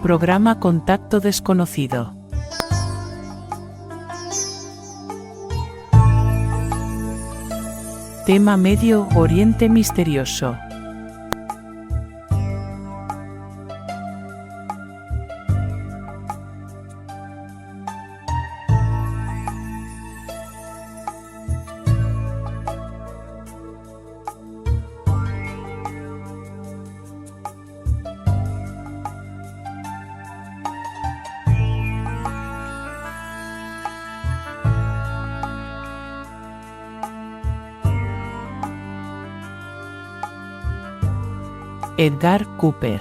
Programa Contacto Desconocido. Tema Medio Oriente Misterioso. Edgar Cooper.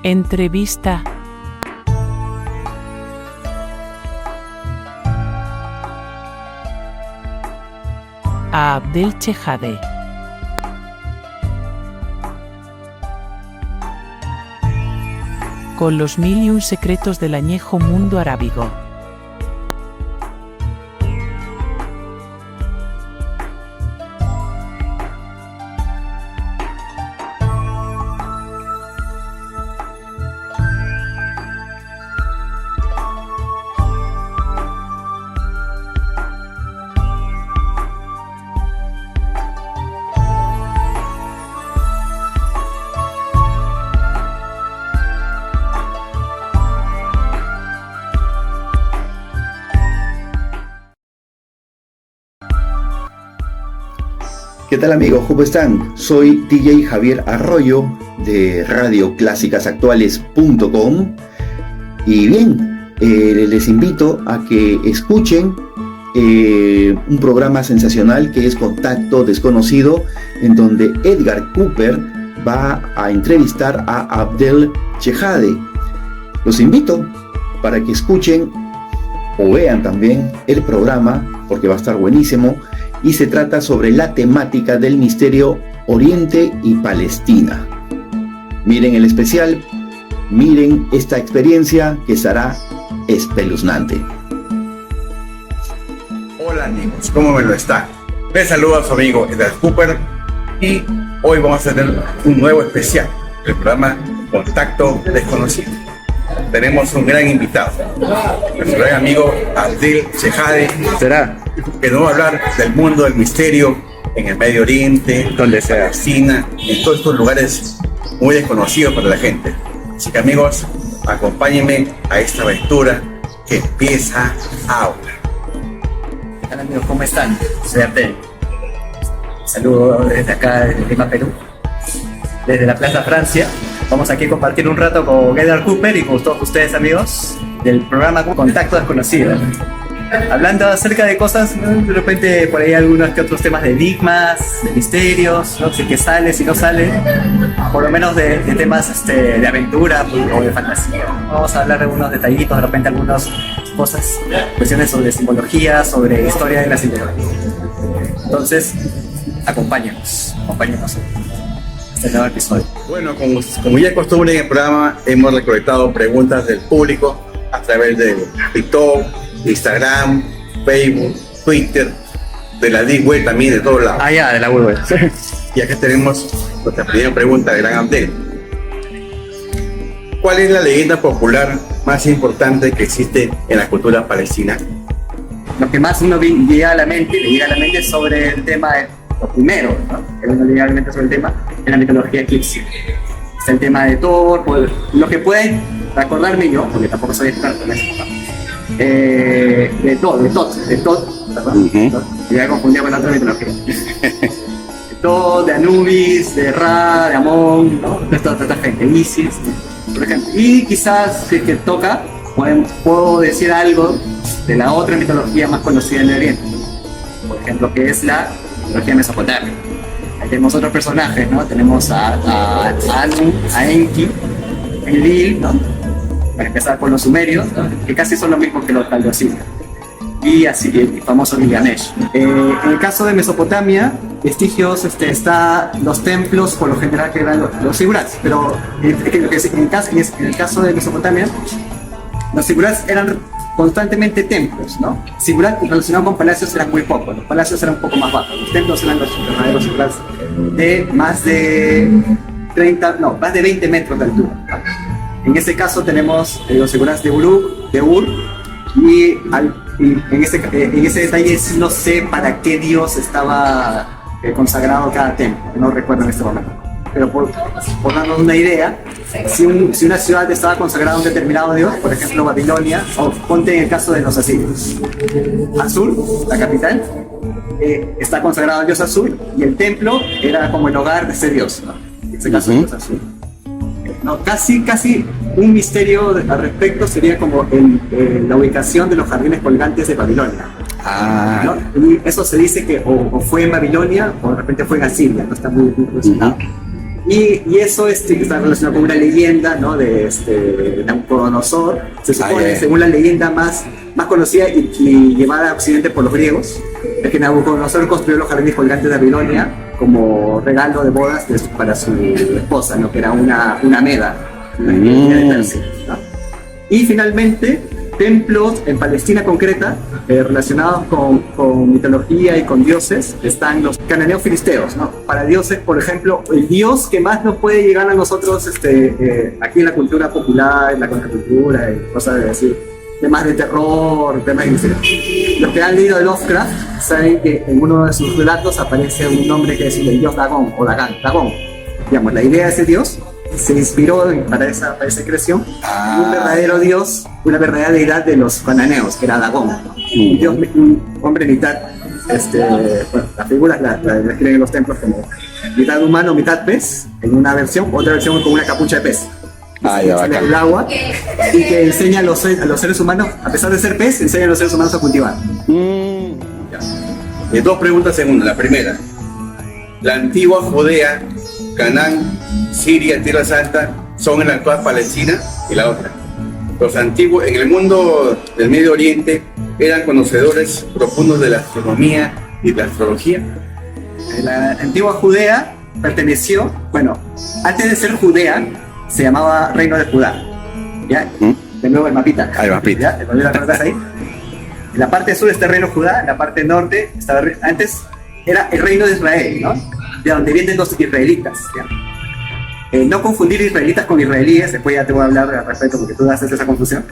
Entrevista. A Abdel Chejade. Con los 1001 secretos del añejo mundo arábigo. ¿Qué tal amigos? ¿Cómo están? Soy DJ Javier Arroyo de radioclásicasactuales.com y bien, les invito a que escuchen un programa sensacional que es Contacto Desconocido, en donde Edgar Cooper va a entrevistar a Abdel Chejade. Los invito para que escuchen o vean también el programa porque va a estar buenísimo. Y se trata sobre la temática del misterio Oriente y Palestina. Miren el especial, miren esta experiencia que estará espeluznante. Hola amigos, ¿cómo me lo están? Les saluda a su amigo Edgar Cooper y hoy vamos a tener un nuevo especial, el programa Contacto Desconocido. Tenemos un gran invitado, nuestro gran amigo Abdel Chejade. ¿Será? Que nos va a hablar del mundo del misterio en el Medio Oriente, donde sea, Palestina, en todos estos lugares muy desconocidos para la gente. Así que amigos, acompáñenme a esta aventura que empieza ahora. ¿Qué tal amigos? ¿Cómo están? Soy Abdel. Saludos desde acá, desde Lima, Perú. Desde la Plaza Francia. Vamos aquí a compartir un rato con Edgar Cooper y con todos ustedes amigos del programa Contacto Desconocido. Hablando acerca de cosas, ¿no? De repente por ahí algunos que otros temas de enigmas, de misterios, ¿no? Si que sale, si no sale, por lo menos de temas de aventura o de fantasía. Vamos a hablar de algunos detallitos, de repente algunas cosas, cuestiones sobre simbología, sobre historia de la simbología. Entonces, acompáñanos a este nuevo episodio. Bueno, como ya es costumbre en el programa, hemos recolectado preguntas del público a través de TikTok, Instagram, Facebook, Twitter, de la Deep Web también, de todos lados. Ah, ya, de la web. Y acá tenemos nuestra primera pregunta del gran Abdel. ¿Cuál es la leyenda popular más importante que existe en la cultura palestina? Lo que más uno le llega a la mente sobre el tema, lo primero, ¿no? Que uno le llega a la mente sobre el tema, es la mitología egipcia. Es el tema de Thor, lo que pueden recordarme yo, porque tampoco soy experto en eso, ¿no? De Tot, ¿verdad? Me voy a confundir con la otra mitología. De Tot, de Anubis, de Ra, de Amón, ¿no? De esta gente, Isis, por ejemplo. Y quizás, si es que toca, puedo decir algo de la otra mitología más conocida en el Oriente, por ejemplo, que es la mitología mesopotámica. Ahí tenemos otros personajes, ¿no? Tenemos a Anu, a Enki, Enlil, ¿no? Para empezar por los sumerios, ¿no? Que casi son lo mismo que los caldocitas. Y así, el famoso Gilgamesh. En el caso de Mesopotamia, vestigios, está los templos, por lo general, que eran los zigurats. Pero en el caso de Mesopotamia, Los zigurats eran constantemente templos, ¿no? Zigurats relacionados con palacios eran muy pocos, los palacios eran un poco más bajos, los templos eran los verdaderos zigurats de más de 20 metros de altura, ¿no? En este caso tenemos los zigurats de Uruk, de Ur, y en ese detalle sí no sé para qué dios estaba consagrado cada templo, no recuerdo en este momento. Pero por darnos una idea, si una ciudad estaba consagrada a un determinado dios, por ejemplo Babilonia, o ponte en el caso de los asirios, Azur, la capital, está consagrado al dios Azur, y el templo era como el hogar de ese dios, ¿no? En este caso el dios Azur. No, casi un misterio al respecto sería como la ubicación de los jardines colgantes de Babilonia. ¿No? Y eso se dice que o fue en Babilonia o de repente fue en Asiria, no está muy relacionado. Y eso está relacionado con una leyenda, ¿no? de Nabucodonosor. Se supone, según la leyenda más conocida y llevada a Occidente por los griegos, es que Nabucodonosor construyó los jardines colgantes de Babilonia como regalo de bodas para su esposa, ¿no? Que era una meda, de Persia, ¿no? Y finalmente, templos en Palestina concreta, relacionados con mitología y con dioses, están los cananeos filisteos, ¿no? Para dioses, por ejemplo, el dios que más nos puede llegar a nosotros aquí en la cultura popular, en la contracultura, y cosas de decir, temas de terror, temas de misterio. Los que han leído de Lovecraft saben que en uno de sus relatos aparece un nombre que es el dios Dagón, o Dagan, Dagón. Digamos, la idea de ese dios se inspiró para esa creación un verdadero dios, una verdadera deidad de los cananeos, que era Dagón, ¿no? Un hombre mitad, las figuras las describen en los templos como mitad humano, mitad pez, en una versión, otra versión con una capucha de pez. Sale el agua y que enseña a los seres humanos, a pesar de ser pez, enseña a los seres humanos a cultivar. Dos preguntas en una. La primera, la antigua Judea, Canaán, Siria, Tierra Santa, son en la actual Palestina. Y la otra, los antiguos en el mundo del Medio Oriente eran conocedores profundos de la astronomía y de la astrología. La antigua Judea perteneció, bueno, antes de ser Judea se llamaba Reino de Judá, ¿ya? De nuevo el mapita. El mapita. ¿Ya? ¿La recuerdas ahí? En la parte sur está el Reino de Judá, en la parte norte estaba, antes era el Reino de Israel, ¿no? De donde vienen los israelitas, ¿ya? No confundir israelitas con israelíes, después ya te voy a hablar al respecto porque tú haces esa confusión.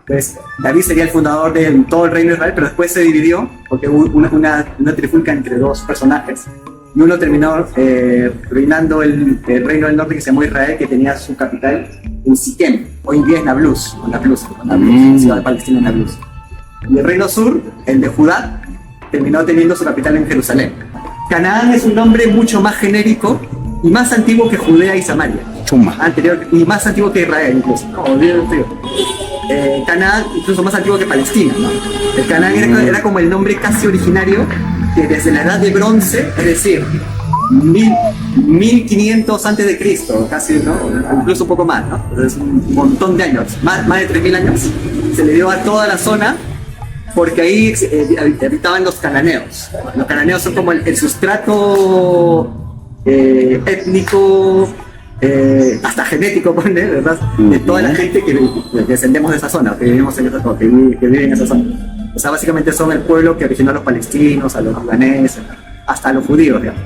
Entonces, David sería el fundador de todo el Reino de Israel, pero después se dividió porque hubo una trifulca entre dos personajes. Y uno terminó reinando el reino del norte que se llamó Israel, que tenía su capital en Siquem, hoy en día es Nablus, ciudad de Palestina, Nablus. Y el reino sur, el de Judá, terminó teniendo su capital en Jerusalén. Canaán es un nombre mucho más genérico y más antiguo que Judea y Samaria. Anterior, y más antiguo que Israel incluso. Canaán incluso más antiguo que Palestina, ¿no? El Canaán era como el nombre casi originario que desde la edad de bronce, es decir, 1500 antes de Cristo, casi, ¿no? Incluso un poco más, ¿no? Entonces, un montón de años, más de 3000 años, se le dio a toda la zona porque ahí habitaban los cananeos. Los cananeos son como el sustrato étnico, hasta genético, ¿verdad? De toda la gente que descendemos de esa zona, que vivimos en esa zona, que viven en esa zona. O sea, básicamente son el pueblo que originó a los palestinos, a los afganeses, hasta a los judíos, digamos.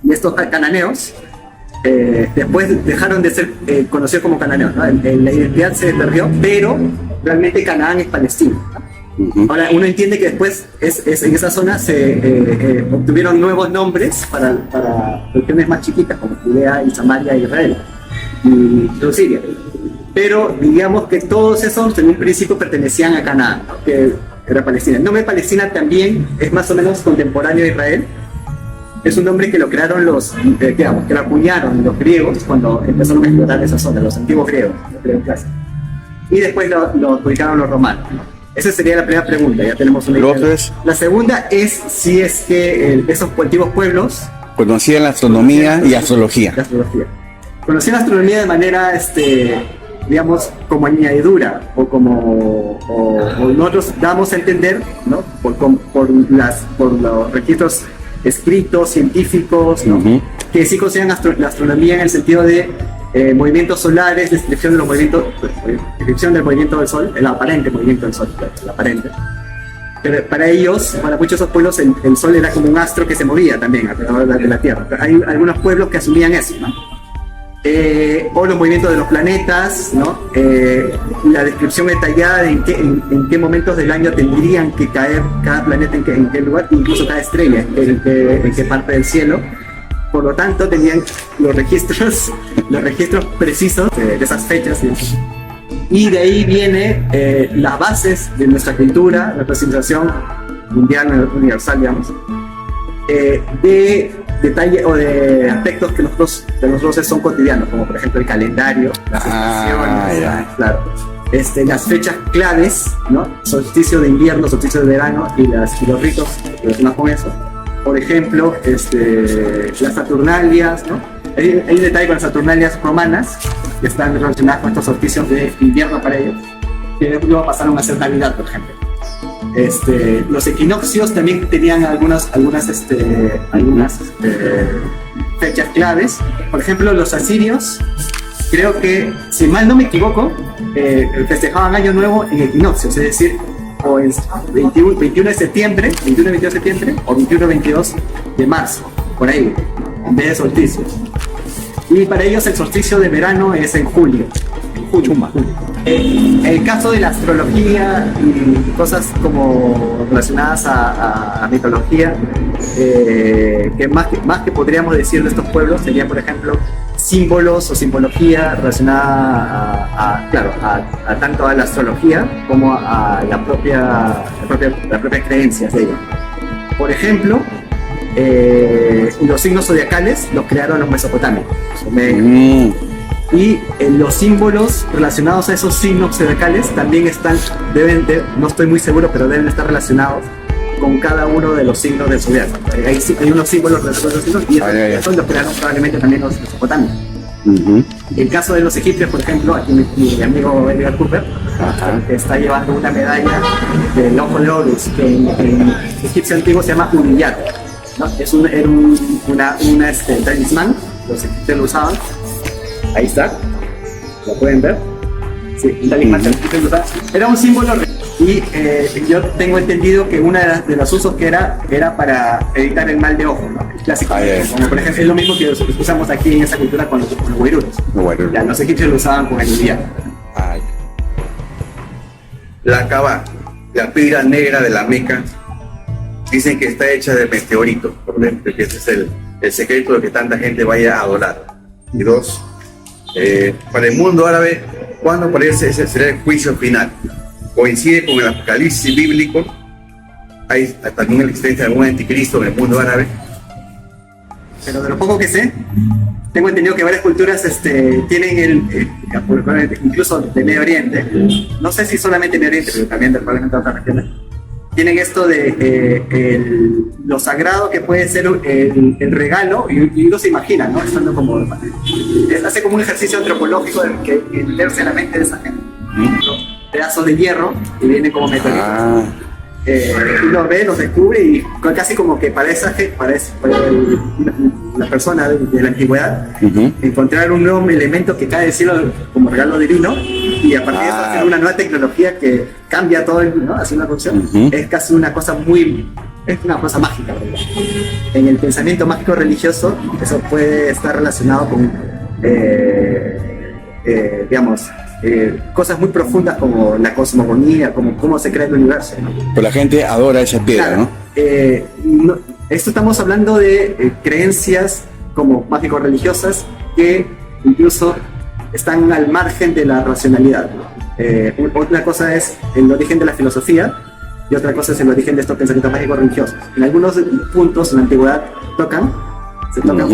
Y estos cananeos después dejaron de ser conocidos como cananeos, ¿no? La identidad se perdió, pero realmente Canaán es Palestina, ¿no? Ahora uno entiende que después en esa zona se obtuvieron nuevos nombres para regiones más chiquitas como Judea y Samaria y Israel y Siria. Pero digamos que todos esos en un principio pertenecían a Canaán, ¿no? Que era Palestina. El nombre Palestina también es más o menos contemporáneo de Israel. Es un nombre que lo crearon que lo acuñaron los griegos cuando empezaron a explorar esa zona, los antiguos griegos, clásicos. Y después lo publicaron los romanos, ¿no? Esa sería la primera pregunta, ya tenemos una idea. La segunda es si es que esos antiguos pueblos conocían la astronomía y astrología. Conocían la astronomía de manera, digamos, como añadidura, o nosotros damos a entender, ¿no? por los registros escritos, científicos, ¿no? Que sí consideran la astronomía en el sentido de movimientos solares, descripción de los movimientos, descripción del movimiento del Sol, el aparente movimiento del Sol, el aparente. Pero para ellos, para muchos de esos pueblos, el Sol era como un astro que se movía también alrededor de la Tierra. Pero hay algunos pueblos que asumían eso, ¿no? O los movimientos de los planetas, ¿no? La descripción detallada de en qué momentos del año tendrían que caer cada planeta, en qué lugar, incluso cada estrella, en qué parte del cielo. Por lo tanto, tenían los registros precisos de esas fechas, ¿no? Y de ahí viene las bases de nuestra cultura, nuestra civilización mundial, universal, digamos, de detalle o de aspectos que nosotros son cotidianos, como por ejemplo el calendario, las estaciones, claro, las fechas claves, ¿no? Solsticio de invierno, solsticio de verano y los ritos relacionados con eso. Por ejemplo, las Saturnalias, ¿no? Hay un detalle con las Saturnalias romanas que están relacionadas con estos solsticios de invierno para ellos, que luego pasaron a ser Navidad, por ejemplo. Los equinoccios también tenían algunas fechas claves. Por ejemplo, los asirios, creo que, si mal no me equivoco, festejaban Año Nuevo en equinoccios, es decir, o en 21 de septiembre, 21 y 22 de septiembre, o 21 y 22 de marzo, por ahí, en vez de solsticios. Y para ellos el solsticio de verano es en julio. El caso de la astrología y cosas como relacionadas a mitología, que más que podríamos decir de estos pueblos sería, por ejemplo, símbolos o simbología relacionada a tanto a la astrología como a las propias creencias de ellos. Por ejemplo, los signos zodiacales los crearon los mesopotamios. Y los símbolos relacionados a esos signos zodiacales también no estoy muy seguro, pero deben estar relacionados con cada uno de los signos del zodiaco. Hay unos símbolos relacionados a los signos y esos los crearon probablemente también los mesopotamios. El caso de los egipcios, por ejemplo, aquí mi amigo Edgar Cooper está llevando una medalla del ojo de Horus, que en egipcio antiguo se llama Uriyat, ¿no? Era un talismán, los egipcios lo usaban. Ahí está, ¿lo pueden ver? Sí, un talismán que los egipcios lo usaban. Era un símbolo y yo tengo entendido que una de los usos que era para evitar el mal de ojo, ¿no? El clásico. Como por ejemplo, es lo mismo que usamos aquí en esa cultura con los guairuros. Los egipcios lo usaban con el Uriyat. La Kaaba, la piedra negra de la Meca, dicen que está hecha de meteorito, por ejemplo, que ese es el secreto de que tanta gente vaya a adorar. Y dos, para el mundo árabe, ¿cuándo parece ese será el juicio final? Coincide con el apocalipsis bíblico. Hay también la existencia de algún anticristo en el mundo árabe. Pero de lo poco que sé, tengo entendido que varias culturas tienen incluso de Medio Oriente, no sé si solamente Medio Oriente, pero también probablemente otras regiones, tienen esto de lo sagrado que puede ser el regalo, y uno se imagina, ¿no? Estando como, hace como un ejercicio antropológico que meterse en la mente de esa gente. Pedazos de hierro y vienen como meteoritos. Uno ve, los descubre y casi como que para la persona de la antigüedad, encontrar un nuevo elemento que cae del cielo como regalo divino, y a partir de eso hacer una nueva tecnología que cambia todo, ¿no? Hace una función. Es casi una cosa mágica, ¿verdad? En el pensamiento mágico religioso eso puede estar relacionado con cosas muy profundas como la cosmogonía, como cómo se crea el universo, ¿no? Pero la gente adora esa piedra, claro, ¿no? Esto estamos hablando de creencias como mágico-religiosas que incluso están al margen de la racionalidad, ¿no? Una cosa es el origen de la filosofía y otra cosa es el origen de estos pensamientos mágico-religiosos. En algunos puntos en la antigüedad se tocan,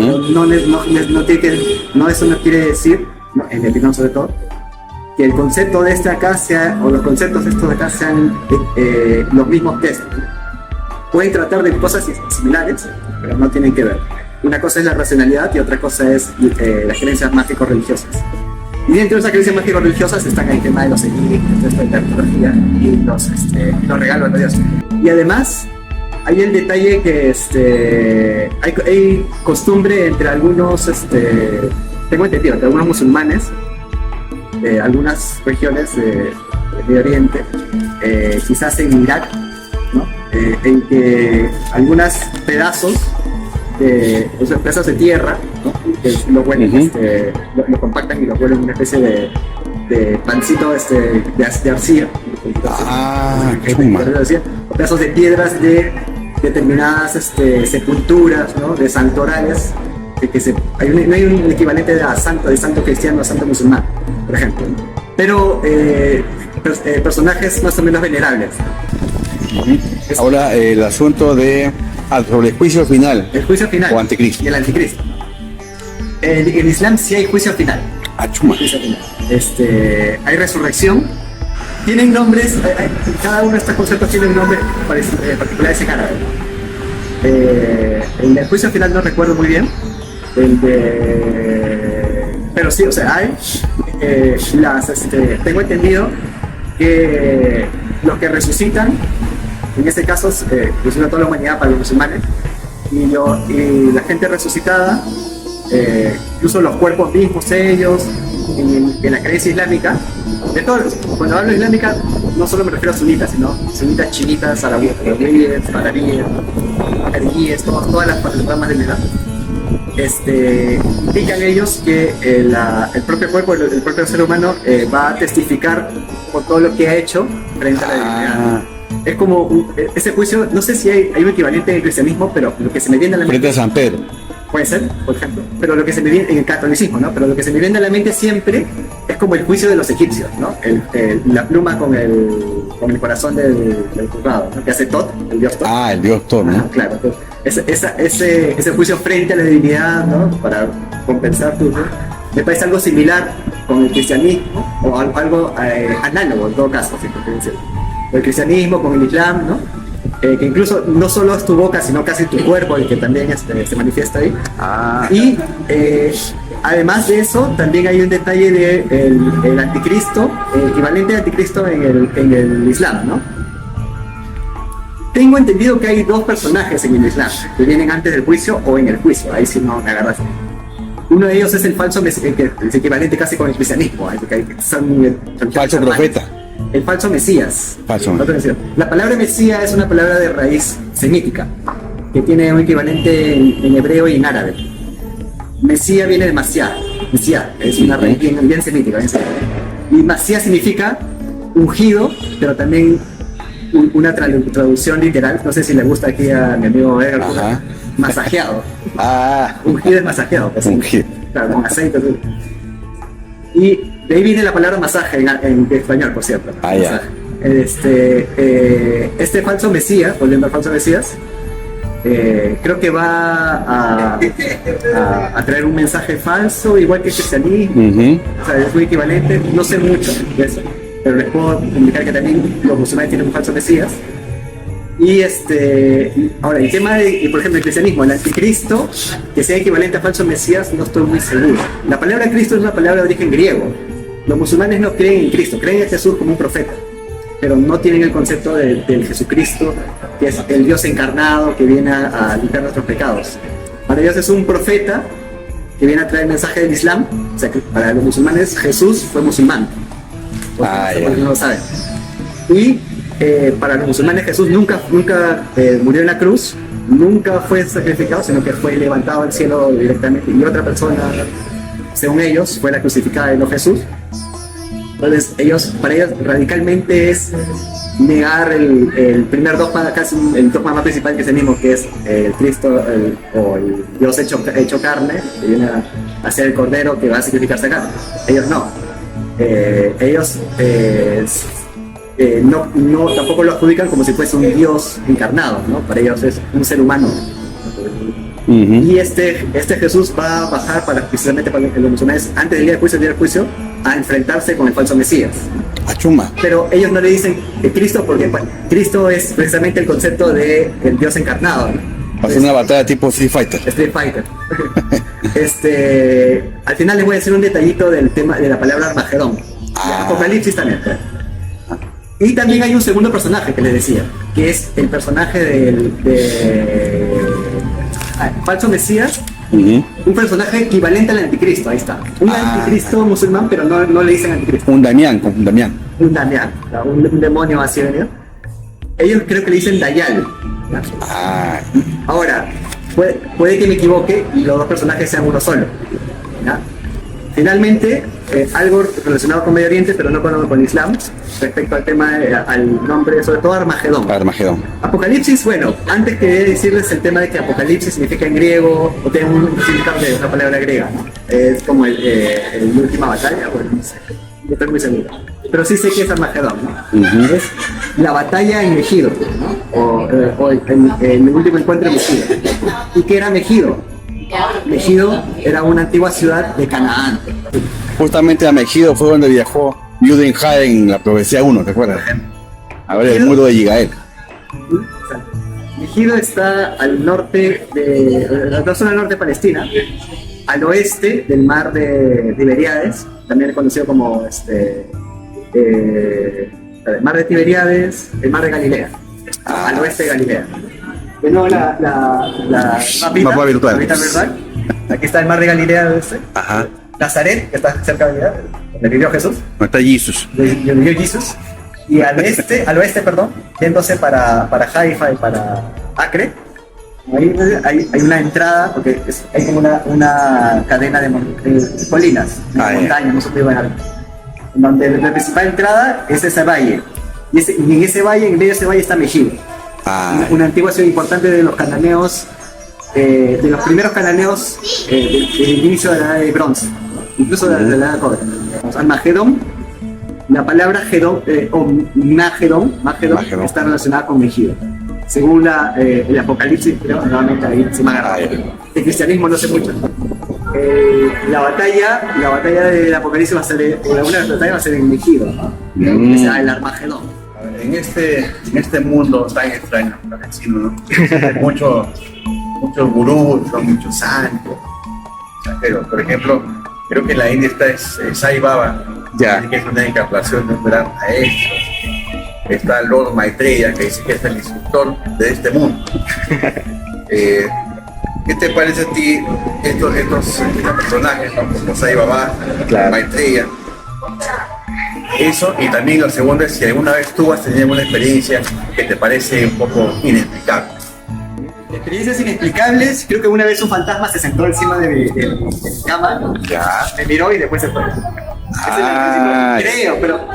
pero eso no quiere decir, ¿no? En mi opinión sobre todo, que el concepto de los conceptos de estos de acá sean los mismos que estos. Pueden tratar de cosas similares, pero no tienen que ver. Una cosa es la racionalidad y otra cosa es las creencias mágico-religiosas. Y dentro de esas creencias mágico-religiosas están el tema de los equilibrios, de la tecnología y los regalos de Dios. Y además, hay el detalle que hay costumbre entre algunos tengo entendido que algunos musulmanes, algunas regiones de Medio Oriente, quizás en Irak, ¿no? En que algunos pedazos de tierra, ¿no? Que lo huelen, lo compactan y lo huelen una especie de pancito de arcilla. Pedazos de piedras de determinadas sepulturas, ¿no? De santorales, no hay un equivalente de santo cristiano a santo musulmán, por ejemplo, ¿no? Pero personajes más o menos venerables. Ahora el asunto sobre el juicio final. El juicio final. O anticristo. Y el anticristo. En el Islam sí hay juicio final. Chuma. Hay resurrección. Tienen nombres, cada uno de estos conceptos tiene un nombre particulares en árabe. En el juicio final no recuerdo muy bien. Pero sí, o sea, hay tengo entendido que los que resucitan, en este caso resucita toda la humanidad para los musulmanes, y la gente resucitada, incluso los cuerpos mismos ellos, en la creencia islámica, de todos, cuando hablo islámica no solo me refiero a sunitas, sino sunitas, chinitas, arabíes, macaríes, todas las ramas del Islam. Indican ellos que el propio cuerpo, el propio ser humano va a testificar por todo lo que ha hecho frente a la divinidad. Es como ese juicio, no sé si hay un equivalente en el cristianismo, pero lo que se me viene a la mente... Frente a San Pedro. Puede ser, por ejemplo, pero lo que se me viene en el catolicismo, ¿no? Pero lo que se me viene a la mente siempre es como el juicio de los egipcios, ¿no? La pluma con el corazón del juzgado, ¿no? Que hace Tot, el dios Tot. El dios Tot, ¿no? Claro, ese juicio frente a la divinidad, ¿no? Para compensar tu... Me parece algo similar con el cristianismo, o algo análogo en todo caso, si puedo decir. El cristianismo con el islam, ¿no? Que incluso no solo es tu boca, sino casi tu cuerpo el que también se manifiesta ahí. Y además de eso, también hay un detalle de el anticristo, el equivalente de anticristo en el Islam, ¿no? Tengo entendido que hay dos personajes en el Islam, que vienen antes del juicio o en el juicio, ahí sí no me agarras. Uno de ellos es el falso, que es equivalente casi con el cristianismo, son falso profeta. El falso Mesías. Falso. La palabra Mesías es una palabra de raíz semítica, que tiene un equivalente en hebreo y en árabe. Mesías viene de Masías. Mesías es una raíz bien semítica. Y Masías significa ungido, pero también una traducción literal. No sé si le gusta aquí a mi amigo Edgar. Masajeado. Ungido es masajeado. Pues, ungido. Claro, con aceite. Y de ahí viene la palabra masaje en español, por cierto. Este falso Mesías, volviendo al falso Mesías, creo que va a traer un mensaje falso, igual que el cristianismo. O sea, es muy equivalente. No sé mucho de eso, pero les puedo indicar que también los musulmanes tienen un falso Mesías. Y ahora, el tema de, por ejemplo, el cristianismo, el anticristo, que sea equivalente a falso Mesías, no estoy muy seguro. La palabra Cristo es una palabra de origen griego. Los musulmanes no creen en Cristo, creen en Jesús como un profeta, pero no tienen el concepto del Jesucristo, que es el Dios encarnado que viene a limpiar nuestros pecados. Para ellos es un profeta que viene a traer el mensaje del Islam. O sea, que para los musulmanes Jesús fue musulmán, porque no lo saben. Y para los musulmanes Jesús nunca murió en la cruz, nunca fue sacrificado, sino que fue levantado al cielo directamente, y otra persona, según ellos, fue la crucificada y no Jesús. Entonces para ellos radicalmente es negar el primer dogma, casi el dogma más principal que tenemos, que es el Cristo, o el Dios hecho carne, que viene a hacer el cordero que va a sacrificarse acá. Ellos no. Ellos tampoco lo adjudican como si fuese un Dios encarnado, ¿no? Para ellos es un ser humano. Y este Jesús va a bajar precisamente para los musulmanes, antes del día del juicio, a enfrentarse con el falso Mesías. Pero ellos no le dicen Cristo, porque Cristo es precisamente el concepto de el Dios encarnado, ¿no? Va a ser una batalla tipo Street Fighter. Al final les voy a decir un detallito del tema de la palabra Armagedón. Apocalipsis también. Y también hay un segundo personaje que les decía, que es el personaje del falso Mesías, Ujú. Un personaje equivalente al anticristo, ahí está. Un anticristo musulmán, pero no le dicen anticristo. Un Damián, con un Damián. Un Damián, un demonio así venido. Ellos creo que le dicen Dayal. ¿Ya? Ah, Ahora, puede que me equivoque y los dos personajes sean uno solo. ¿Ya? Finalmente, algo relacionado con Medio Oriente, pero no con Islam, respecto al tema, al nombre, sobre todo Armagedón. Armagedón. Apocalipsis, bueno, antes quería decirles el tema de que Apocalipsis significa en griego, o tiene un significado de una palabra griega, ¿no? Es como el última batalla, bueno, no sé, no estoy muy seguro. Pero sí sé que es Armagedón, ¿no? Ujú. Es la batalla en Megido, ¿no? O el último encuentro en Megido. ¿Y qué era Megido? Megido era una antigua ciudad de Canaán. Justamente a Megido fue donde viajó Judenha en la profecía 1, ¿te acuerdas? A ver el muro de Gigael. Megido está al norte de la zona norte de Palestina, al oeste del mar de Tiberíades, también conocido como el mar de Tiberíades, el mar de Galilea, al oeste de Galilea. De nuevo la Mapa virtual. mapita virtual. Aquí está el mar de Galilea al oeste. Ajá. Nazaret, que está cerca de Galilea, donde vivió Jesús. No está Jesus. Donde vivió Jesús. Y al oeste, perdón, yéndose para Haifa y para Acre, hay una entrada, porque hay como una cadena de colinas, de montañas, no sé qué algo. Donde la principal entrada es ese valle. Y en ese valle, en medio de ese valle está Megido. Una antigua ciudad importante de los cananeos, de los primeros cananeos del inicio de la edad de bronce, incluso de la edad de cobre. Armagedón, la palabra Gedón, o Magedón está relacionada con Megido. Según el Apocalipsis, creo, nuevamente ahí se me agarra. El cristianismo no sé mucho. La batalla del Apocalipsis va a ser, una de las batallas va a ser en Megido, ¿no? Que será el Armagedón. En este mundo tan extraño, tan vecino, ¿no? Muchos gurús, son muchos santos. Pero, por ejemplo, creo que en la India está Sai Baba, que es una encarnación de un gran maestro. Está Lord Maitreya, que dice que es el instructor de este mundo. ¿Qué te parece a ti estos personajes, ¿no? Como Sai Baba, Maitreya? Eso, y también lo segundo es si alguna vez tú has tenido una experiencia que te parece un poco inexplicable. Experiencias inexplicables, creo que una vez un fantasma se sentó encima de mi cama, me miró y después se fue. Creo, pero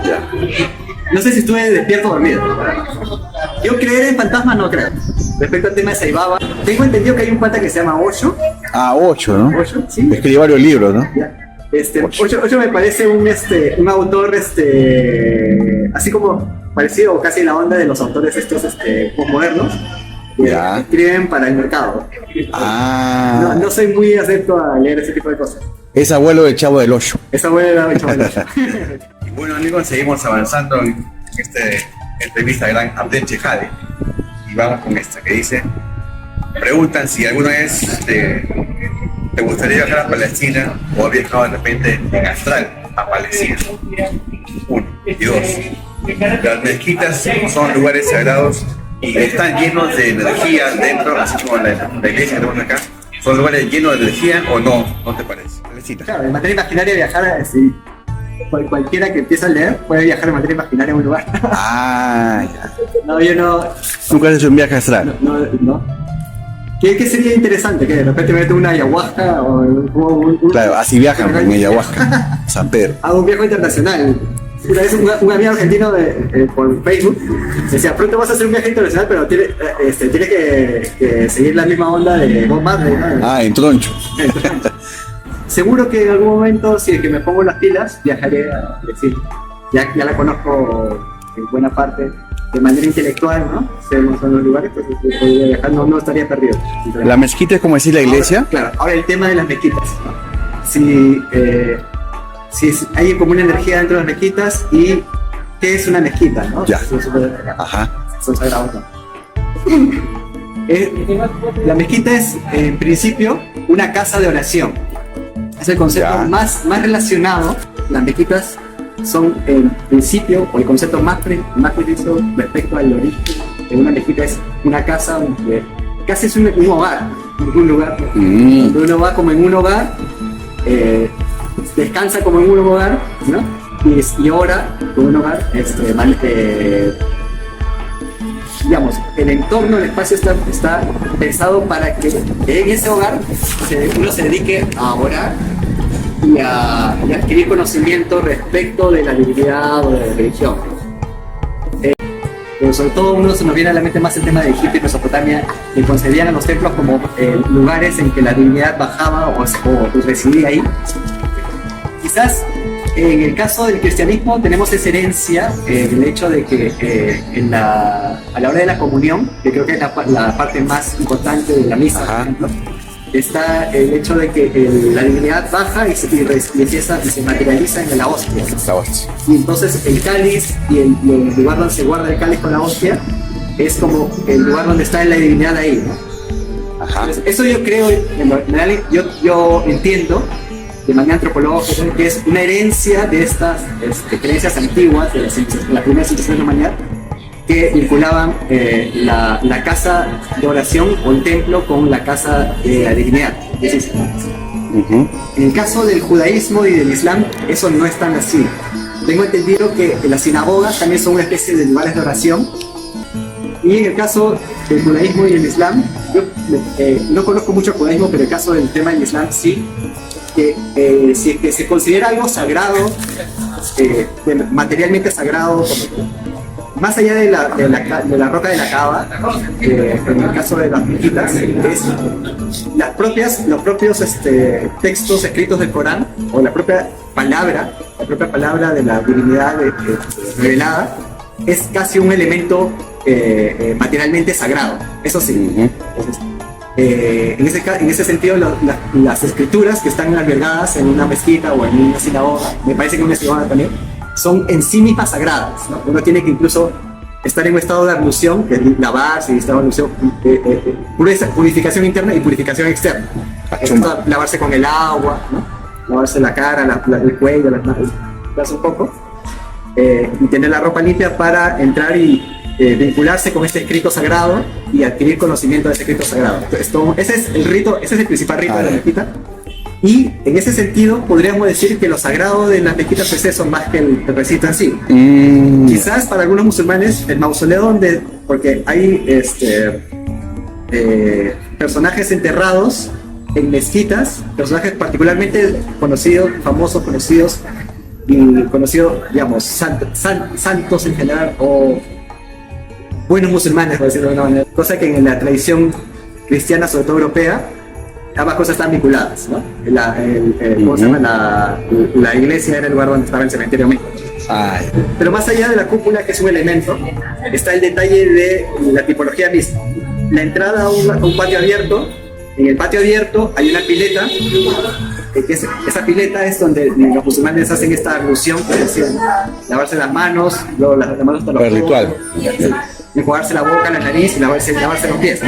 no sé si estuve despierto o dormido. Yo creer en fantasmas no creo. Respecto al tema de Saibaba, tengo entendido que hay un pata que se llama Osho. Osho, ¿no? Osho, sí. Escribió varios libros, ¿no? Osho me parece un autor así como parecido o casi en la onda de los autores estos modernos que escriben para el mercado. No soy muy adepto a leer ese tipo de cosas. Es abuelo del Chavo del Ocho. Es abuelo del Chavo del Ocho. Y bueno, amigos, seguimos avanzando en esta entrevista gran Abdel Chejade. Y vamos con esta que dice: preguntan si alguna vez te gustaría viajar a Palestina o has viajado de repente en astral a Palestina. 1. Y 2. Las mezquitas son lugares sagrados y están llenos de energía dentro, así como la iglesia que tenemos acá. ¿Son lugares llenos de energía o no? ¿No te parece? Claro, en materia imaginaria viajar, cualquiera que empiece a leer puede viajar en materia imaginaria a un lugar. No, yo no. ¿Nunca has hecho un viaje astral? No. ¿Qué sería interesante? Que de repente me meto una ayahuasca o Claro, así viajan en ayahuasca, San Pedro. Hago un viaje internacional. Una vez un amigo argentino por Facebook decía: pronto vas a hacer un viaje internacional, pero tienes que seguir la misma onda de Bob Marley, ¿no? En troncho. Seguro que en algún momento, si es que me pongo las pilas, viajaré a Brasil. Ya la conozco en buena parte de manera intelectual, ¿no? Sabemos los lugares, pues podría viajar, no estaría perdido. ¿La mezquita es como decir la iglesia? Ahora el tema de las mezquitas, ¿no? Si hay como una energía dentro de las mezquitas, y ¿qué es una mezquita, no? Son sagrados, ¿no? La mezquita es, en principio, una casa de oración. Es el concepto más relacionado. Las mezquitas son, en principio, o el concepto más preciso respecto al origen de una mezquita. Es una casa donde casi es un hogar, un lugar. Uno va como en un hogar, descansa como en un hogar, ¿no? Y ora como un hogar, digamos, el entorno, el espacio está pensado para que en ese hogar uno se dedique a orar y a adquirir conocimiento respecto de la divinidad o de la religión. Pero sobre todo uno se nos viene a la mente más el tema de Egipto y Mesopotamia, que concebían a los templos como lugares en que la divinidad bajaba o residía ahí. Quizás en el caso del cristianismo tenemos esa herencia, el hecho de que a la hora de la comunión, que creo que es la parte más importante de la misa, por ejemplo, está el hecho de que la divinidad baja y se materializa en la hostia. Y entonces el cáliz y el lugar donde se guarda el cáliz con la hostia es como el lugar donde está la divinidad ahí, ¿no? Entonces, eso yo creo, yo entiendo de manera antropológica que es una herencia de estas creencias antiguas de la primera civilización romana que vinculaban la casa de oración o el templo con la casa de la divinidad. En el caso del judaísmo y del islam, eso no es tan así. Tengo entendido que las sinagogas también son una especie de lugares de oración. Y en el caso del judaísmo y el islam, yo no conozco mucho el judaísmo, pero en el caso del tema del islam sí, que si se considera algo sagrado, materialmente sagrado, más allá de la roca de la Kaaba, en el caso de las mezquitas, es los propios textos escritos del Corán, o la propia palabra de la divinidad revelada, es casi un elemento materialmente sagrado, eso sí. Entonces, en ese sentido, las escrituras que están albergadas en una mezquita o en una sinagoga, me parece que en una sinagoga también, son en sí mismas sagradas, ¿no? Uno tiene que incluso estar en un estado de ablución, que es lavarse y estado de ablución, purificación interna y purificación externa. Lavarse con el agua, ¿no? Lavarse la cara, el cuello, las manos, un poco, y tener la ropa limpia para entrar y vincularse con este escrito sagrado y adquirir conocimiento de ese escrito sagrado. Entonces, ese es el rito, ese es el principal rito de la mezquita. Y en ese sentido podríamos decir que lo sagrado de las mezquitas es eso más que el recinto en sí. Quizás para algunos musulmanes el mausoleo porque hay personajes enterrados en mezquitas, personajes particularmente conocidos, famosos, conocidos, digamos, santos en general, o buenos musulmanes, por decirlo de alguna manera, cosa que en la tradición cristiana, sobre todo europea, ambas cosas están vinculadas, ¿no? ¿Cómo se llama? La iglesia era el lugar donde estaba el cementerio mismo. Pero más allá de la cúpula, que es un elemento, está el detalle de la tipología misma. La entrada a un patio abierto. En el patio abierto hay una pileta, esa pileta es donde los musulmanes hacen esta ablución, que decir, lavarse las manos, luego las manos hasta los el ritual. Enjuagarse la boca, la nariz y lavarse los pies.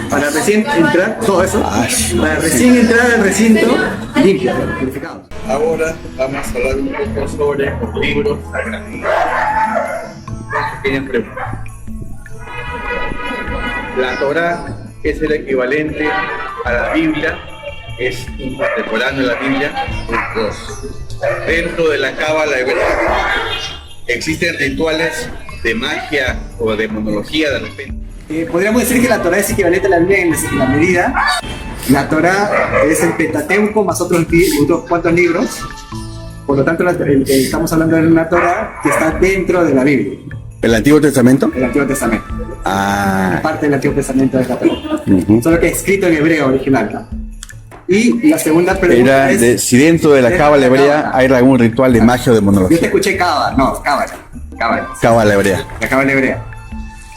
Para recién entrar, todo eso, para recién entrar al recinto limpio, purificado. Ahora vamos a hablar un poco sobre los libros sagrados. Una pequeña pregunta. La Torá es el equivalente a la Biblia, es un contemporáneo de la Biblia. Dentro de la Cábala hebrea existen rituales de magia o de demonología de repente. Podríamos decir que la Torá es equivalente a la Biblia en la medida. La Torá es el Pentateuco más otros cuantos libros. Por lo tanto, estamos hablando de una Torá que está dentro de la Biblia. ¿El Antiguo Testamento? El Antiguo Testamento. Parte del Antiguo Testamento de la Torá. Solo que es escrito en hebreo original, ¿no? Y la segunda pregunta es... si dentro de la Cábala hebrea hay algún ritual de magia o de demonología. Yo te escuché Cábala. Cábala hebrea. La Cábala hebrea.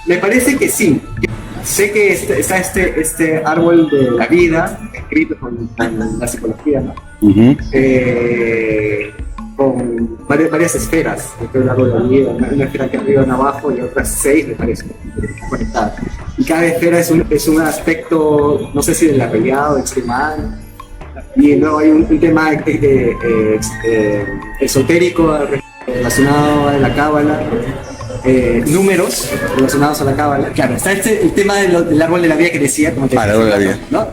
Me parece que sí. Sé que está este árbol de la vida, escrito con la psicología, ¿no? Con varias esferas, el árbol de la vida, una esfera que arriba y una abajo y otras 6, me parece, conectadas. Y cada esfera es un aspecto, no sé si de la realidad o extremal. Y luego hay un tema esotérico relacionado a la cábala, números relacionados a la cábala. Claro, está el tema del árbol de la vida que decía, como te el árbol de la vida. ¿no?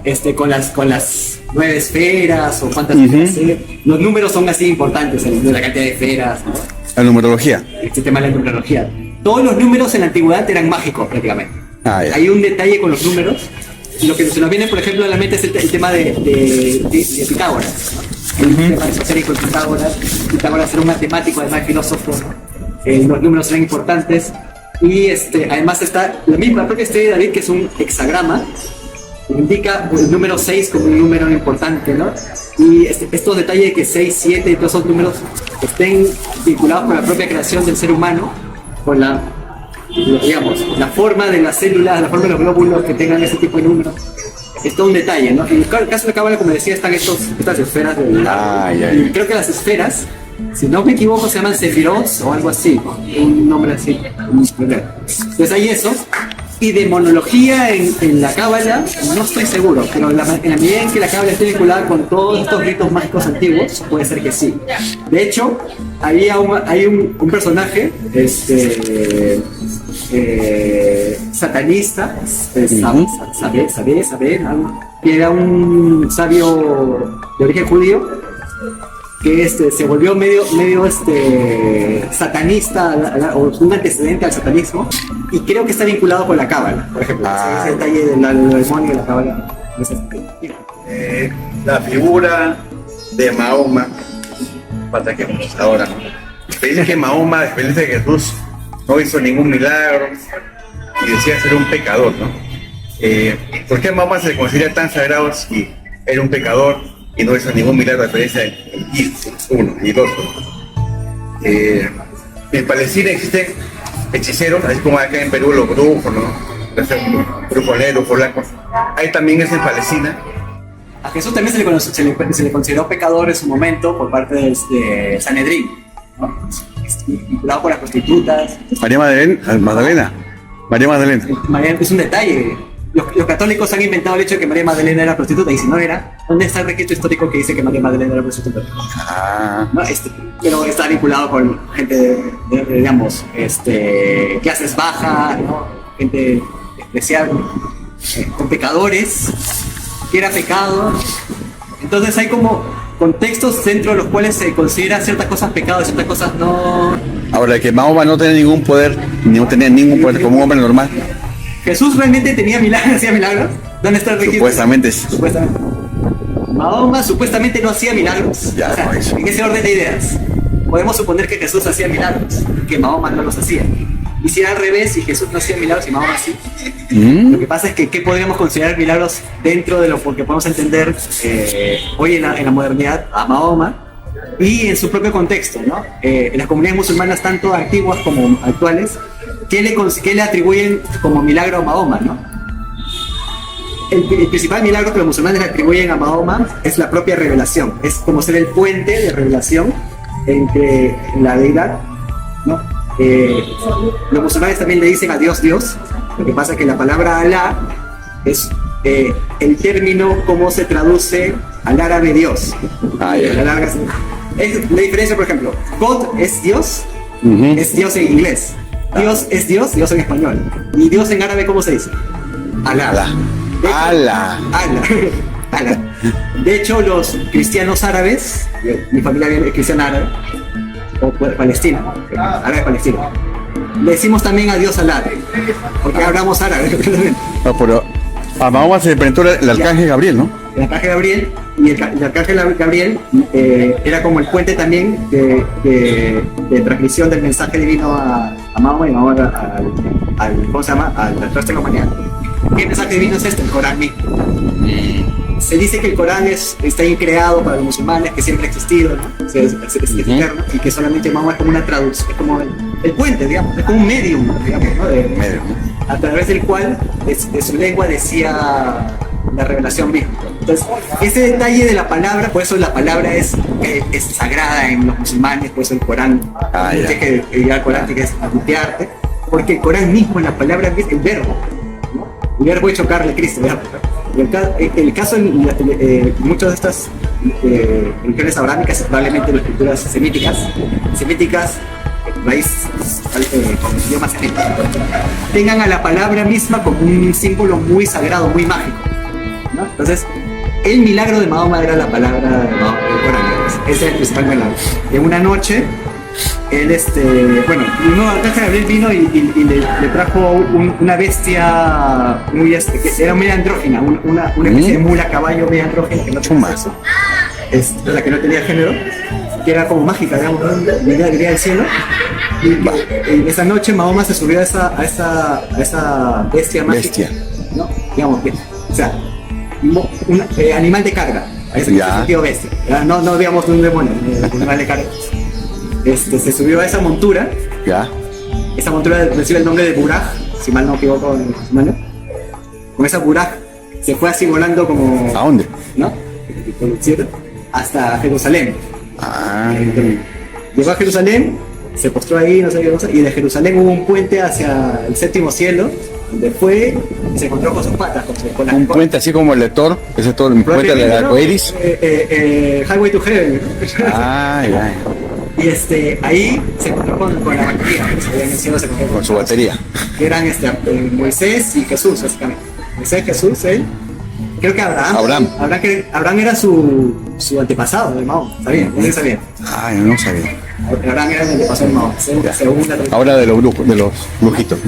Con las 9 esferas o cuántas esferas. Los números son así importantes, la cantidad de esferas, ¿no? La numerología. Este tema de la numerología. Todos los números en la antigüedad eran mágicos prácticamente. Hay un detalle con los números. Lo que se nos viene, por ejemplo, a la mente es el tema de Pitágoras, ¿no? El tema esotérico de Pitágoras. Pitágoras era un matemático, además filósofo, ¿no? Los números eran importantes. Y además está la propia estrella de David, que es un hexagrama, que indica el número 6 como un número importante, ¿no? Y estos detalles de que 6, 7 y todos esos números estén vinculados con la propia creación del ser humano, con la forma de las células, la forma de los glóbulos que tengan ese tipo de números. Es todo un detalle, ¿no? En el caso de la cábala, como decía, están estas esferas y creo que las esferas, si no me equivoco, se llaman sefirot o algo así, un nombre así. Entonces hay eso. Y de monología en la cábala, no estoy seguro, pero en la medida en que la cábala esté vinculada con todos estos ritos mágicos antiguos, puede ser que sí. De hecho, hay un personaje satanista, que era un sabio de origen judío, que se volvió medio satanista, o un antecedente al satanismo, y creo que está vinculado con la cábala, por ejemplo. Ese detalle del demonio y la cábala. La figura de Mahoma, para que vamos ahora, ¿no? Se dice que Mahoma, a diferencia de Jesús, no hizo ningún milagro y decía ser un pecador, ¿no? ¿Por qué Mahoma se considera tan sagrado si era un pecador y no hizo ningún milagro, a diferencia de uno y dos? En Palestina existen hechiceros, así como acá en Perú los brujos, ¿no? Brujos negros, brujos blancos. Ahí también es en Palestina. A Jesús también se le consideró pecador en su momento por parte de Sanedrín, ¿no? Vinculado por las prostitutas. María Magdalena. Es un detalle. Los católicos han inventado el hecho de que María Magdalena era prostituta, y si no era, ¿dónde está el registro histórico que dice que María Magdalena era prostituta? ¿No? Pero está vinculado con gente digamos, clases bajas, ¿no? Gente despreciable, con pecadores, que era pecado. Entonces hay como contextos dentro de los cuales se considera ciertas cosas pecado y ciertas cosas no. Ahora, que Mahoma no tenía ningún poder como un hombre normal. ¿Jesús realmente tenía milagros, hacía milagros? ¿Dónde está el registro? Supuestamente. Mahoma supuestamente no hacía milagros. Ya, o sea, en ese orden de ideas, podemos suponer que Jesús hacía milagros, que Mahoma no los hacía. Y si era al revés, y Jesús no hacía milagros y Mahoma sí. Lo que pasa es que ¿qué podríamos considerar milagros dentro de lo que podemos entender hoy en la modernidad a Mahoma y en su propio contexto, ¿no? En las comunidades musulmanas, tanto antiguas como actuales, ¿qué le atribuyen como milagro a Mahoma, no? El principal milagro que los musulmanes le atribuyen a Mahoma es la propia revelación. Es como ser el puente de revelación entre la deidad, ¿no? Los musulmanes también le dicen a Dios, Dios. Lo que pasa es que la palabra Alá es el término como se traduce al árabe Dios. Es la diferencia, por ejemplo, God es Dios, es Dios en inglés. Dios es Dios, Dios en español. Y Dios en árabe, ¿cómo se dice? Alá. ¡Hala! De hecho, los cristianos árabes, mi familia es cristiana árabe, o palestina, árabe palestina, le decimos también a Dios Alá, porque hablamos árabe. No, pero a Mahoma se le presentó el arcángel Gabriel, ¿no? El arcángel Gabriel, y el arcángel Gabriel era como el puente también de transmisión del mensaje divino a Mahoma, y Mahoma ¿cómo se llama? Al resto de la humanidad. ¿Qué mensaje divino es este? El Corán mismo. Se dice que el Corán está increado para los musulmanes, que siempre ha existido, ¿no? Es eterno, y que solamente Mahoma es como una traducción, es como el puente, digamos, es como un medium, digamos, ¿no? A través del cual de su lengua decía la revelación misma. Entonces, ese detalle de la palabra, por eso la palabra es sagrada en los musulmanes, por eso el Corán, tienes que ir al Corán, tienes que limpiarte, porque el Corán mismo, la palabra es el verbo, ¿no? El verbo hecho carne, Cristo, digamos. El caso en muchas de estas religiones abrámicas, probablemente las culturas semíticas, raíz con el idioma semita, tengan a la palabra misma como un símbolo muy sagrado, muy mágico, ¿no? Entonces, el milagro de Mahoma era la palabra de Mahoma, el Corán. Ese es el principal milagro. En una noche, él, uno Arcángel Gabriel vino y le trajo una bestia muy, que era muy andrógina, una especie de mula, caballo medio andrógina, que no tenía sexo, la que no tenía género, que era como mágica, digamos, venía del cielo. Y esa noche Mahoma se subió a esa bestia mágica, ¿no? Digamos, o sea, un animal de carga, a ese sentido bestia, no digamos de un demonio, un animal de carga. Se subió a esa montura. Esa montura recibe el nombre de Buraj, si mal no me equivoco en musulmán. Con esa Buraj se fue así volando como... ¿A dónde? ¿No? Por el cielo, hasta Jerusalén. Llegó a Jerusalén, se postró ahí, no sé qué cosa, y de Jerusalén hubo un puente hacia el séptimo cielo, donde fue y se encontró con sus patas. Con un puente así como el de Thor, ese Thor, un puente del arcoiris. Highway to Heaven. Y ahí se encontró con la batería, que se había mencionado, con su batería. Que eran Moisés y Jesús, básicamente. Moisés, Jesús, él. Creo que Abraham era su antepasado de Mahoma. ¿Sabían? No sabían. No sabía. Abraham era el antepasado de Mahoma. Ahora de los brujitos.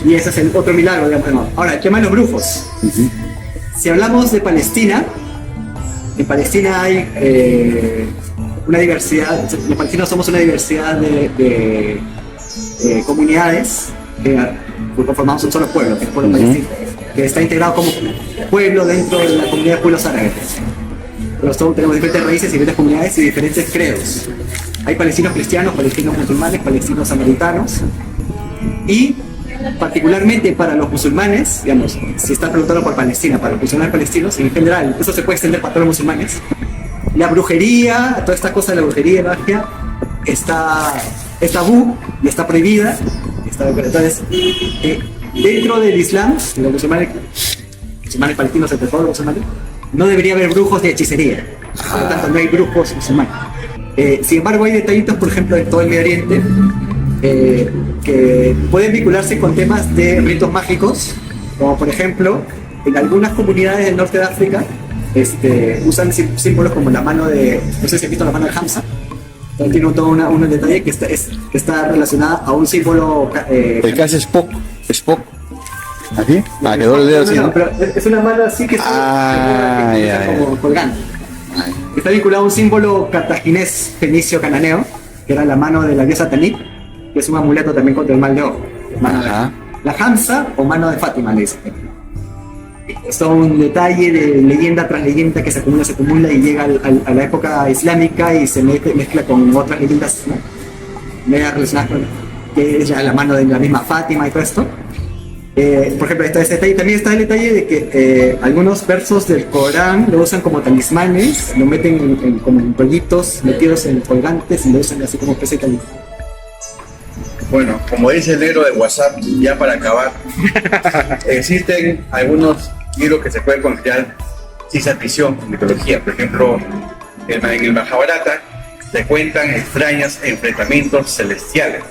Y ese es el otro milagro, digamos, de Mahoma. Ahora, el tema de los brujos. Si hablamos de Palestina, en Palestina hay una diversidad, los palestinos somos una diversidad de comunidades que conformamos un solo pueblo, que es el pueblo palestino, que está integrado como pueblo dentro de la comunidad de pueblos árabes. Pero tenemos diferentes raíces, diferentes comunidades y diferentes credos. Hay palestinos cristianos, palestinos musulmanes, palestinos samaritanos, y particularmente para los musulmanes, digamos, si están preguntando por Palestina, para los musulmanes palestinos, en general, eso se puede extender para todos los musulmanes. La brujería, toda esta cosa de la brujería y magia es tabú y está prohibida. Entonces, dentro del Islam, los musulmanes palestinos, entre todos los musulmanes, no debería haber brujos de hechicería. Por lo tanto, no hay brujos musulmanes. Sin embargo, hay detallitos, por ejemplo, en todo el Medio Oriente, que pueden vincularse con temas de ritos mágicos, como por ejemplo, en algunas comunidades del norte de África, usan símbolos como la mano de, no sé si has visto la mano de Hamza, tiene todo un detalle que está relacionada a un símbolo. El que hace Spock. ¿Aquí? Quedó el dedo así, ¿no? Pero es una mano así que está como colgante. Está vinculado a un símbolo cartaginés, fenicio, cananeo, que era la mano de la diosa Tanit, que es un amuleto también contra el mal de ojo. La Hamza o mano de Fátima, le dicen. Es todo un detalle de leyenda tras leyenda que se acumula y llega a la época islámica y se mezcla con otras leyendas, ¿no? Medias relacionadas con que es la mano de la misma Fátima y todo esto. Por ejemplo, está ese detalle. También está el detalle de que algunos versos del Corán lo usan como talismanes, lo meten como en rollitos metidos en colgantes y lo usan así como especie de talismán. Bueno, como dice el negro de WhatsApp, ya para acabar, existen algunos libros que se pueden considerar ciencia ficción, mitología. Por ejemplo, en el Mahabharata se cuentan extraños enfrentamientos celestiales.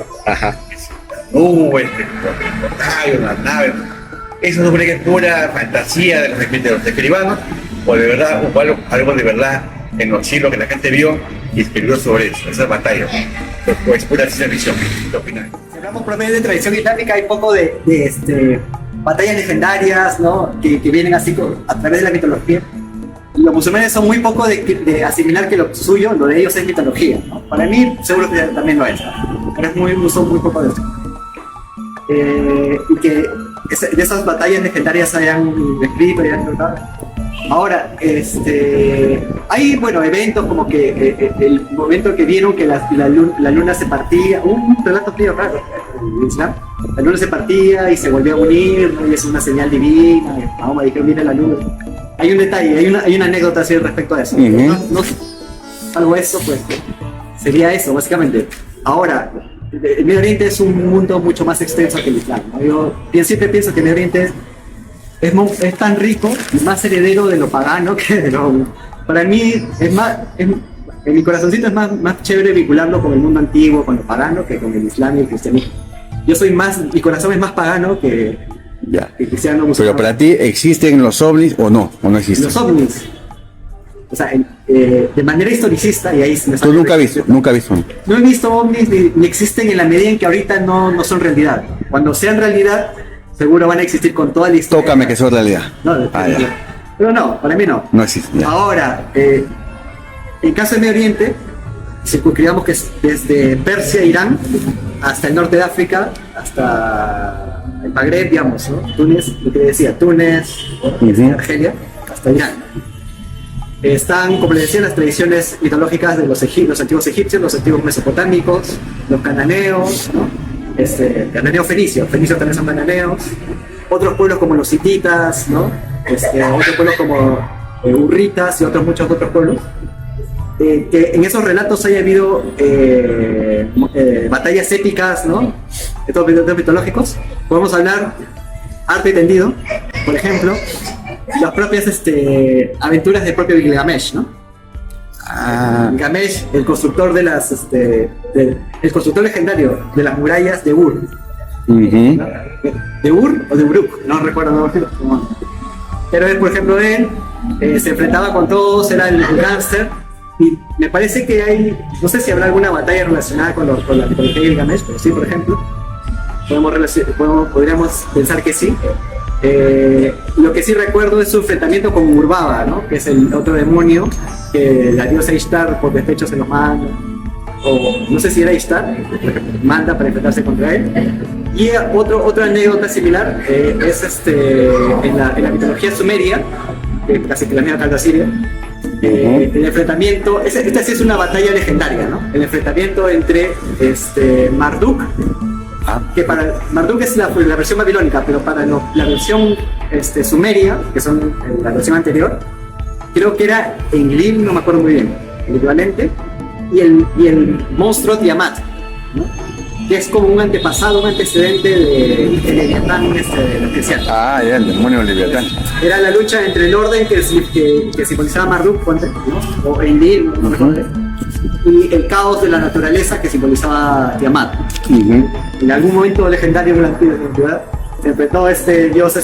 Nubes, las naves. Eso no cree que es pura fantasía de los escribanos, o de verdad, o algo de verdad en los siglos que la gente vio y escribió sobre eso, esas batallas. Pues pura ciencia ficción. ¿Qué opinas? Si hablamos promedio de tradición islámica, hay poco de batallas legendarias, ¿no? que vienen así a través de la mitología. Los musulmanes son muy poco de asimilar que lo suyo, lo de ellos es mitología, ¿no? Para mí, seguro que también lo es, ¿no? Pero son muy poco de eso. Y que de esas batallas legendarias hayan escrito y hayan tratado. Ahora, hay, bueno, eventos como que el momento que vieron que la luna se partía, un relato medio raro en Islam, la luna se partía y se volvió a unir, ¿no? Y es una señal divina, Mahoma dijo, mira la luna. Hay un detalle, hay una anécdota así respecto a eso. No, algo eso, pues, sería eso, básicamente. Ahora, el Medio Oriente es un mundo mucho más extenso que el Islam, ¿no? Yo siempre pienso que el Medio Oriente es tan rico y más heredero de lo pagano que de lo... Para mí es en mi corazoncito es más chévere vincularlo con el mundo antiguo, con lo pagano, que con el islam y el cristianismo. Mi corazón es más pagano que Ya. cristiano Pero musulmán. para ti, ¿existen los ovnis o no existen? Los ovnis, o sea, de manera historicista, y ahí se me Tú nunca has visto, nunca has visto. No he visto ovnis ni existen en la medida en que ahorita no son realidad. Cuando sean realidad, seguro van a existir con toda la historia. Tócame que eso es realidad. No, Ya. pero no, para mí no. No existe. Ya. Ahora, en caso de Medio Oriente, circunscribamos que es desde Persia, Irán, hasta el norte de África, hasta el Magreb, digamos, ¿no? Túnez, lo que decía, Túnez, Argelia, hasta Irán. Están, como les decía, las tradiciones mitológicas de los antiguos egipcios, los antiguos mesopotámicos, los cananeos, ¿no? Cananeos fenicios también son cananeos, otros pueblos como los hititas, ¿no? Otros pueblos como hurritas y muchos otros pueblos. Que en esos relatos haya habido batallas épicas, ¿no? Estos mitológicos. Podemos hablar arte tendido, por ejemplo, las propias aventuras del propio Gilgamesh, ¿no? Gilgamesh, el constructor el constructor legendario de las murallas de Ur. ¿No? ¿De Ur o de Uruk? No recuerdo, no. Pero él, por ejemplo, se enfrentaba con todos, era el gángster. Y me parece que no sé si habrá alguna batalla relacionada con la mitología de Gilgamesh, pero sí, por ejemplo, podríamos pensar que sí. Lo que sí recuerdo es su enfrentamiento con Urbaba, ¿no? Que es el otro demonio que la diosa Ishtar por despecho se lo manda, o no sé si era Ishtar, manda para enfrentarse contra él. Y otra anécdota similar es en la mitología sumeria, casi que la misma calda siria. El enfrentamiento, esta sí es una batalla legendaria, ¿no? El enfrentamiento entre Marduk, que para Marduk es la versión babilónica, pero para la versión sumeria, que son la versión anterior, creo que era Enlil, no me acuerdo muy bien, el equivalente, y el monstruo Tiamat, ¿no? Que es como un antepasado, un antecedente de Leviatán especial. Ya, el demonio Leviatán. Era la lucha entre el orden que simbolizaba Marduk, ¿no? O Enlil, no recuerdo, y el caos de la naturaleza que simbolizaba Tiamat. En algún momento legendario de la antigüedad se enfrentó dios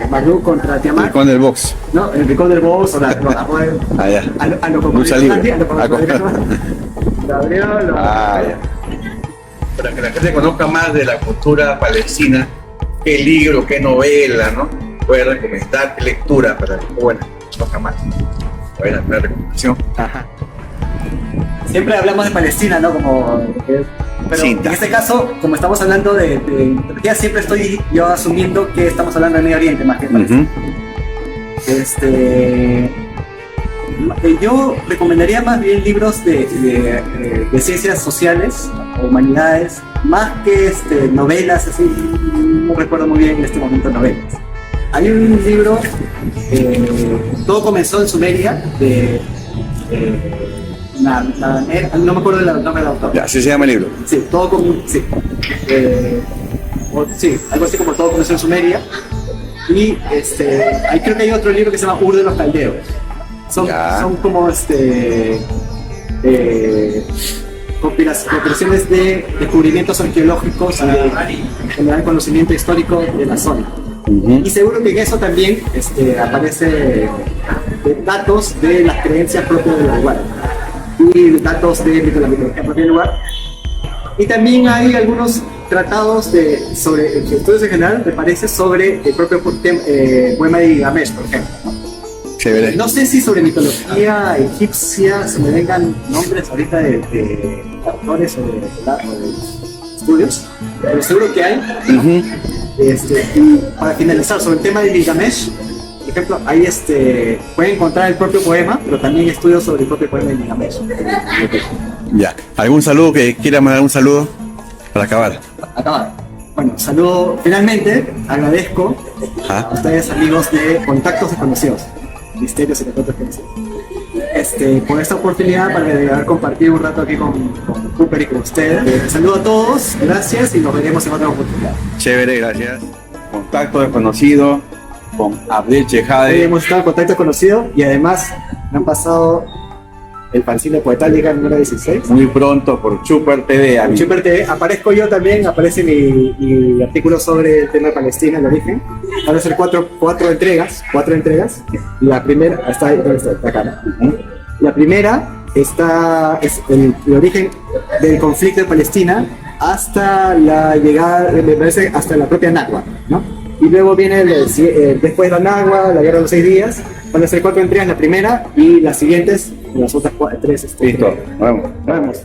Marduk contra Tiamat. Con el box. ¿No? El rincón del box o Ya. a lo Lucha libre. ya. Para que la gente conozca más de la cultura palestina, qué libro, qué novela, ¿no? Voy a recomendar, qué lectura para que conozca más. Buena recomendación. Ajá. Siempre hablamos de Palestina, ¿no? Pero Sí, en este caso, como estamos hablando de mitología, siempre estoy yo asumiendo que estamos hablando de Medio Oriente más que de Palestina. Yo recomendaría más bien libros de ciencias sociales o humanidades, más que novelas, así, no recuerdo muy bien en este momento novelas. Hay un libro, todo comenzó en Sumeria, no me acuerdo el nombre del autor. Ya, así se llama el libro. Sí, algo así como todo comenzó en Sumeria. Y ahí creo que hay otro libro que se llama Ur de los Caldeos. Son como compilaciones de descubrimientos arqueológicos y de generar conocimiento histórico de la zona. Y seguro que en eso también aparece datos de las creencias propias del lugar y datos de la mitología propia del lugar. Y también hay algunos tratados sobre estudios en general, me parece, sobre el propio poema de Gilgamesh, por ejemplo. Chévere. No sé si sobre mitología egipcia se me vengan nombres ahorita de autores o de estudios, pero seguro que hay. Y para finalizar, sobre el tema de Gilgamesh, por ejemplo, ahí pueden encontrar el propio poema, pero también estudios sobre el propio poema de Gilgamesh. Ya. ¿Algún saludo que quiera mandar un saludo para acabar? Bueno, saludo. Finalmente, agradezco a ustedes, amigos de Contactos Desconocidos, Misterios y Contactos Desconocidos, por esta oportunidad para poder compartir un rato aquí con Cooper y con ustedes. Saludo a todos, gracias y nos veremos en otra oportunidad. Chévere, gracias. Contacto Desconocido con Abdel Chejade. Hoy hemos estado en Contacto Desconocido y además me han pasado el fanzine Poetálica número 16. Muy pronto por Chuper TV. En Chuper TV aparezco yo también, aparece mi artículo sobre el tema de Palestina, el origen. Van a ser cuatro entregas. La primera, está acá, ¿no? La primera es el origen del conflicto de Palestina hasta la llegada, me parece, hasta la propia Nakba, ¿no? Y luego viene después de la Nakba, la guerra de los 6 días. Van a ser 4 entregas, la primera, y las siguientes, las otras 3. Listo, nos vemos. Nos vemos.